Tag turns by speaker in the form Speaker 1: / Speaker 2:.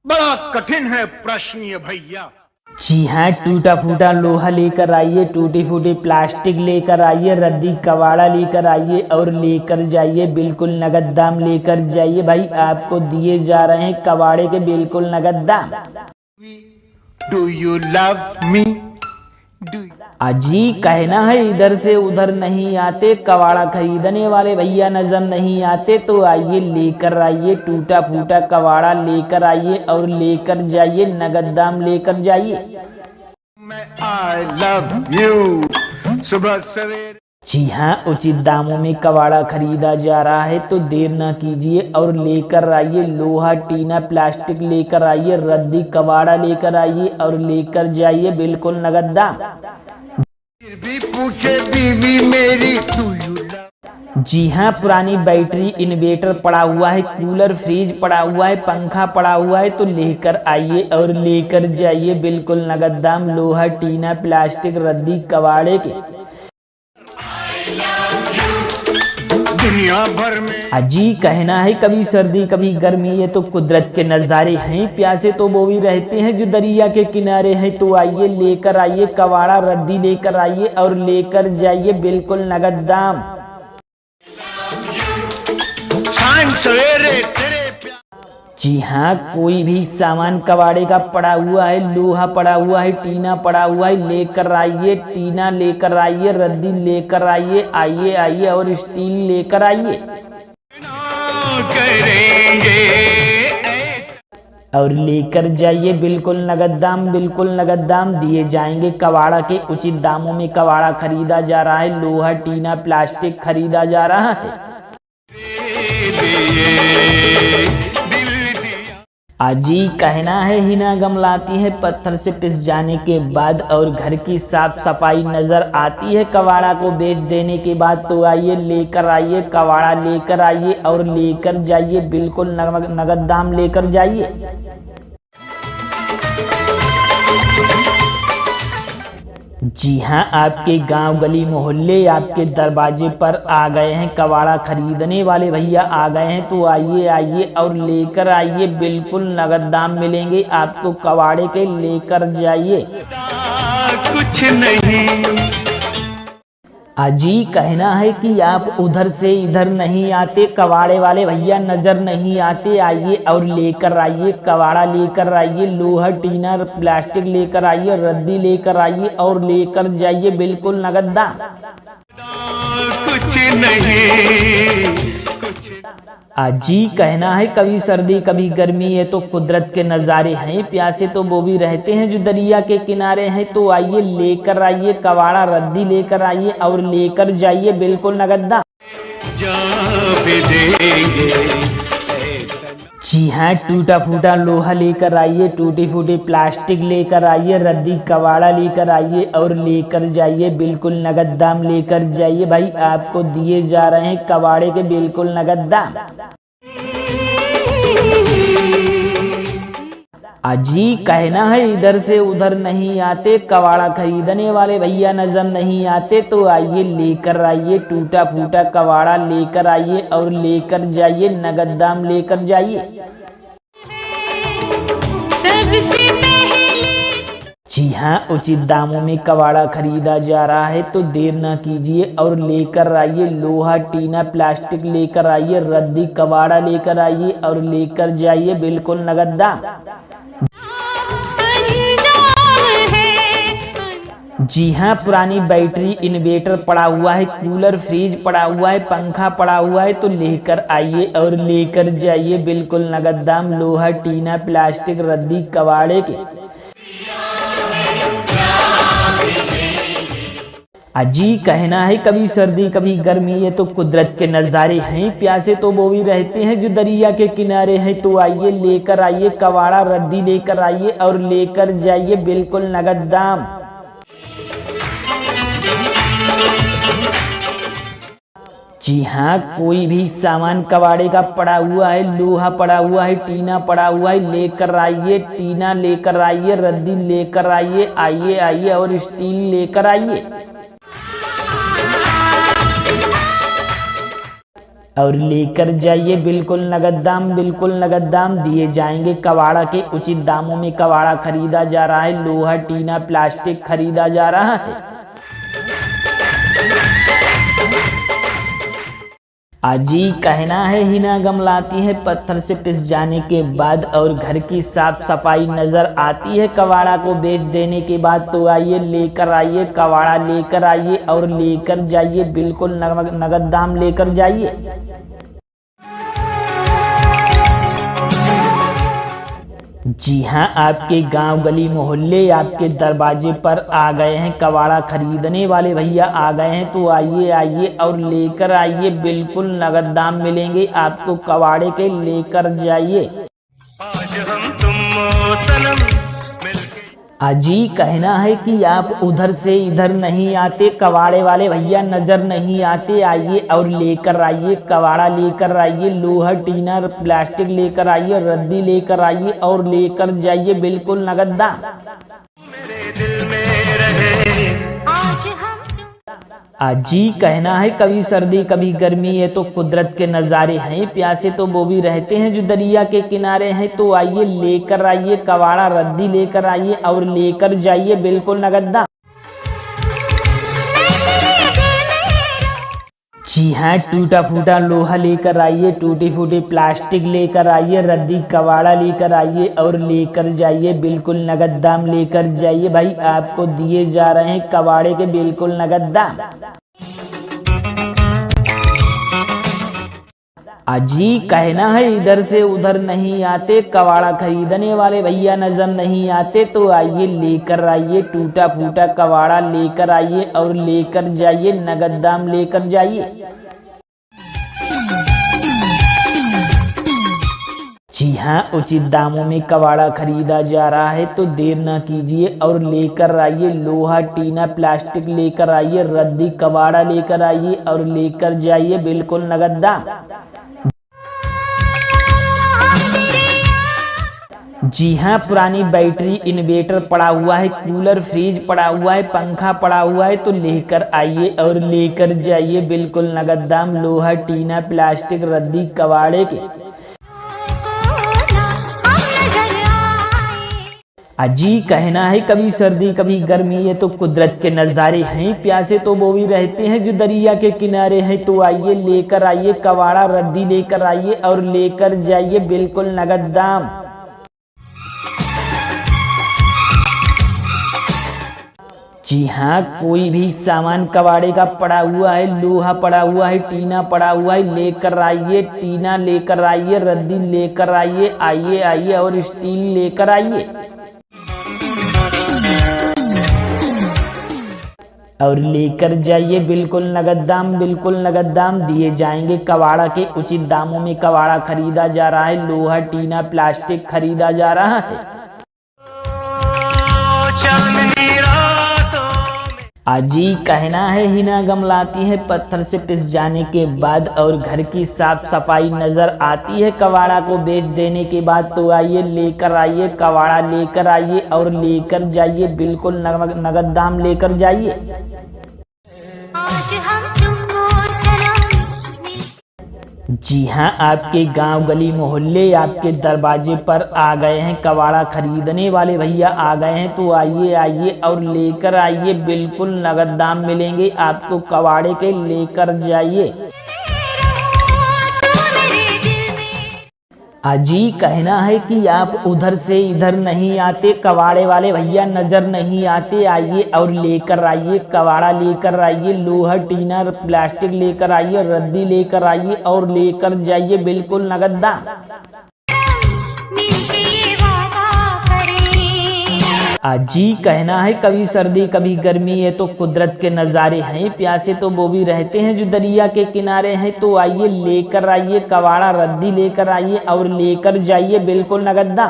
Speaker 1: बड़ा कठिन है प्रश्न ये भैया।
Speaker 2: जी हाँ, टूटा फूटा लोहा लेकर आइए, टूटी फूटी प्लास्टिक लेकर आइए, रद्दी कबाड़ा लेकर आइए और लेकर जाइए, बिल्कुल नगद दाम लेकर जाइए। भाई आपको दिए जा रहे हैं कबाड़े के बिल्कुल नगद दाम।
Speaker 1: Do you love me?
Speaker 2: अजी कहना है इधर से उधर नहीं आते, कबाड़ा खरीदने वाले भैया नजर नहीं आते, तो आइए लेकर आइए, टूटा फूटा कबाड़ा लेकर आइए और लेकर जाइए, नगद दाम लेकर जाइए।
Speaker 1: मैं आई लव यू सुबह सवेरे।
Speaker 2: जी हाँ, उचित दामों में कबाड़ा खरीदा जा रहा है, तो देर न कीजिए और लेकर आइए। लोहा टीना प्लास्टिक लेकर आइए, रद्दी कबाड़ा लेकर आइए और लेकर जाइए, बिल्कुल नगद दाम।
Speaker 1: भी पूछे बीवी मेरी डू यू लव।
Speaker 2: जी हाँ, पुरानी बैटरी इन्वेटर पड़ा हुआ है, कूलर फ्रिज पड़ा हुआ है, पंखा पड़ा हुआ है, तो लेकर आइए और लेकर जाइए, बिल्कुल नगद दाम। लोहा टीना प्लास्टिक रद्दी कबाड़े के
Speaker 1: दुनिया भर में
Speaker 2: अजी कहना है कभी सर्दी कभी गर्मी, ये तो कुदरत के नज़ारे हैं। प्यासे तो वो भी रहते हैं जो दरिया के किनारे हैं, तो आइए लेकर आइए कबाड़ा रद्दी लेकर आइए और लेकर जाइए, बिल्कुल नगद दाम।
Speaker 1: सवेरे तेरे
Speaker 2: जी हाँ, कोई भी सामान कबाड़े का पड़ा हुआ है, लोहा पड़ा हुआ है, टीना पड़ा हुआ है, लेकर आइए। टीना लेकर आइए, रद्दी लेकर आइए, आइए आइए और स्टील लेकर आइए
Speaker 1: करेंगे
Speaker 2: और लेकर जाइए, बिल्कुल नगद दाम। बिल्कुल नगद दाम दिए जाएंगे। कबाड़ा के उचित दामों में कबाड़ा खरीदा जा रहा है, लोहा टीना प्लास्टिक खरीदा जा रहा है। अजी कहना है हिना गमलाती है पत्थर से पिस जाने के बाद और घर की साफ सफाई नजर आती है कबाड़ा को बेच देने के बाद, तो आइए लेकर आइए कबाड़ा लेकर आइए और लेकर जाइए, बिल्कुल नगद दाम लेकर जाइए। जी हाँ, आपके गांव गली मोहल्ले आपके दरवाजे पर आ गए हैं कबाड़ा खरीदने वाले भैया आ गए हैं, तो आइए आइए और लेकर आइए, बिल्कुल नगद दाम मिलेंगे आपको कबाड़े के, लेकर जाइए।
Speaker 1: कुछ नहीं
Speaker 2: अजी कहना है कि आप उधर से इधर नहीं आते, कबाड़े वाले भैया नजर नहीं आते, आइए और लेकर आइए कबाड़ा लेकर आइए, लोहा टीना प्लास्टिक लेकर आइए, रद्दी लेकर आइए और लेकर जाइए, बिल्कुल नगद दाम।
Speaker 1: कुछ नहीं
Speaker 2: अजी कहना है कभी सर्दी कभी गर्मी, ये तो कुदरत के नज़ारे हैं। प्यासे तो वो भी रहते हैं जो दरिया के किनारे हैं, तो आइए लेकर आइए कबाड़ा रद्दी लेकर आइए और लेकर जाइए, बिल्कुल नगद दाम। जी हाँ, टूटा फूटा लोहा लेकर आइए, टूटी फूटी प्लास्टिक लेकर आइए, रद्दी कबाड़ा लेकर आइए और लेकर जाइए, बिल्कुल नगद दाम लेकर जाइए। भाई आपको दिए जा रहे हैं कबाड़े के बिल्कुल नगद दाम। अजी कहना है इधर से उधर नहीं आते, कबाड़ा खरीदने वाले भैया नजर नहीं आते, तो आइए लेकर आइए, टूटा फूटा कबाड़ा लेकर आइए और लेकर जाइए, नगद दाम लेकर जाइए। जी हाँ, उचित दामों में कबाड़ा खरीदा जा रहा है, तो देर न कीजिए और लेकर आइए। लोहा टीना प्लास्टिक लेकर आइए, रद्दी कबाड़ा लेकर आइए और लेकर जाइए, बिल्कुल नगद दाम। जी हाँ, पुरानी बैटरी इन्वेटर पड़ा हुआ है, कूलर फ्रिज पड़ा हुआ है, पंखा पड़ा हुआ है, तो लेकर आइए और लेकर जाइए, बिल्कुल नगद दाम। लोहा टीना प्लास्टिक रद्दी कबाड़े के अजी कहना है कभी सर्दी कभी गर्मी, ये तो कुदरत के नज़ारे हैं। प्यासे तो वो भी रहते हैं जो दरिया के किनारे हैं, तो आइए लेकर आइए कबाड़ा रद्दी लेकर आइए और लेकर जाइए, बिल्कुल नगद दाम। जी हाँ, कोई भी सामान कबाड़े का पड़ा हुआ है, लोहा पड़ा हुआ है, टीना पड़ा हुआ है, लेकर आइए। टीना लेकर आइए, रद्दी लेकर आइए, आइए आइए और स्टील लेकर आइए। और लेकर जाइए बिल्कुल नगद दाम, बिल्कुल नगद दाम दिए जाएंगे। कबाड़ा के उचित दामों में कबाड़ा खरीदा जा रहा है, लोहा टीना प्लास्टिक खरीदा जा रहा है। अजी कहना है हिना गमलाती है पत्थर से पिस जाने के बाद और घर की साफ सफाई नजर आती है कबाड़ा को बेच देने के बाद। तो आइए लेकर आइए कबाड़ा, लेकर आइए और लेकर जाइए बिल्कुल नगद दाम लेकर जाइए। जी हाँ, आपके गांव गली मोहल्ले आपके दरवाजे पर आ गए हैं कबाड़ा खरीदने वाले भैया आ गए हैं। तो आइए आइए और लेकर आइए, बिल्कुल नगद दाम मिलेंगे आपको कबाड़े के, लेकर जाइए।
Speaker 1: आज हम तुम सनम मिलके
Speaker 2: अजी कहना है कि आप उधर से इधर नहीं आते, कबाड़े वाले भैया नजर नहीं आते। आइए और लेकर आइए कबाड़ा, लेकर आइए लोहा टीना प्लास्टिक लेकर आइए, रद्दी लेकर आइए और लेकर जाइए बिल्कुल नगद दाम।
Speaker 1: मेरे दिल में रहे
Speaker 2: अजी कहना है कभी सर्दी कभी गर्मी, ये तो कुदरत के नज़ारे हैं, प्यासे तो वो भी रहते हैं जो दरिया के किनारे हैं। तो आइए लेकर आइए कबाड़ा, रद्दी लेकर आइए और लेकर जाइए बिल्कुल नगद दाम। जी हाँ, टूटा फूटा लोहा लेकर आइए, टूटी फूटी प्लास्टिक लेकर आइए, रद्दी कबाड़ा लेकर आइए और लेकर जाइए बिल्कुल नगद दाम लेकर जाइए। भाई आपको दिए जा रहे हैं कबाड़े के बिल्कुल नगद दाम। अजी कहना है इधर से उधर नहीं आते, कबाड़ा खरीदने वाले भैया नजर नहीं आते। तो आइए लेकर आइए टूटा फूटा कबाड़ा, लेकर आइए और लेकर जाइए नगद दाम लेकर जाइए। जी हाँ, उचित दामों में कबाड़ा खरीदा जा रहा है। तो देर ना कीजिए और लेकर आइए लोहा टीना प्लास्टिक लेकर आइए, रद्दी कबाड़ा लेकर आइए और लेकर जाइए बिल्कुल नगद दाम। जी हाँ, पुरानी बैटरी इन्वर्टर पड़ा हुआ है, कूलर फ्रिज पड़ा हुआ है, पंखा पड़ा हुआ है। तो लेकर आइए और लेकर जाइए बिल्कुल नगद दाम लोहा टीना प्लास्टिक रद्दी कबाड़े के। अजी कहना है कभी सर्दी कभी गर्मी, ये तो कुदरत के नज़ारे हैं, प्यासे तो वो भी रहते हैं जो दरिया के किनारे हैं। तो आइए लेकर आइए कबाड़ा, रद्दी लेकर आइए और लेकर जाइए बिल्कुल नगद दाम। जी हाँ, कोई भी सामान कबाड़े का पड़ा हुआ है, लोहा पड़ा हुआ है, टीना पड़ा हुआ है, लेकर आइए, टीना लेकर आइए, रद्दी लेकर आइए, आइए आइए और स्टील लेकर आइए और लेकर जाइए बिल्कुल नगद दाम, बिल्कुल नगद दाम दिए जाएंगे। कबाड़ा के उचित दामों में कबाड़ा खरीदा जा रहा है, लोहा टीना प्लास्टिक खरीदा जा रहा है। अजी कहना है हिना गमलाती है पत्थर से पिस जाने के बाद और घर की साफ सफाई नजर आती है कबाड़ा को बेच देने के बाद। तो आइए लेकर आइए कबाड़ा, लेकर आइए और लेकर जाइए बिल्कुल नगद दाम लेकर जाइए। जी हाँ, आपके गांव गली मोहल्ले आपके दरवाजे पर आ गए हैं कबाड़ा खरीदने वाले भैया आ गए हैं। तो आइए आइए और लेकर आइए, बिल्कुल नगद दाम मिलेंगे आपको कबाड़े के, लेकर जाइए। अजी कहना है कि आप उधर से इधर नहीं आते, कबाड़े वाले भैया नजर नहीं आते। आइए और लेकर आइए कबाड़ा, लेकर आइए लोहा टीना प्लास्टिक लेकर आइए, रद्दी लेकर आइए और लेकर जाइए बिल्कुल नगद दाम। अजी कहना है कभी सर्दी कभी गर्मी, ये तो कुदरत के नज़ारे हैं, प्यासे तो वो भी रहते हैं जो दरिया के किनारे हैं। तो आइए लेकर आइए कबाड़ा, रद्दी लेकर आइए और लेकर जाइए बिल्कुल नगद दाम।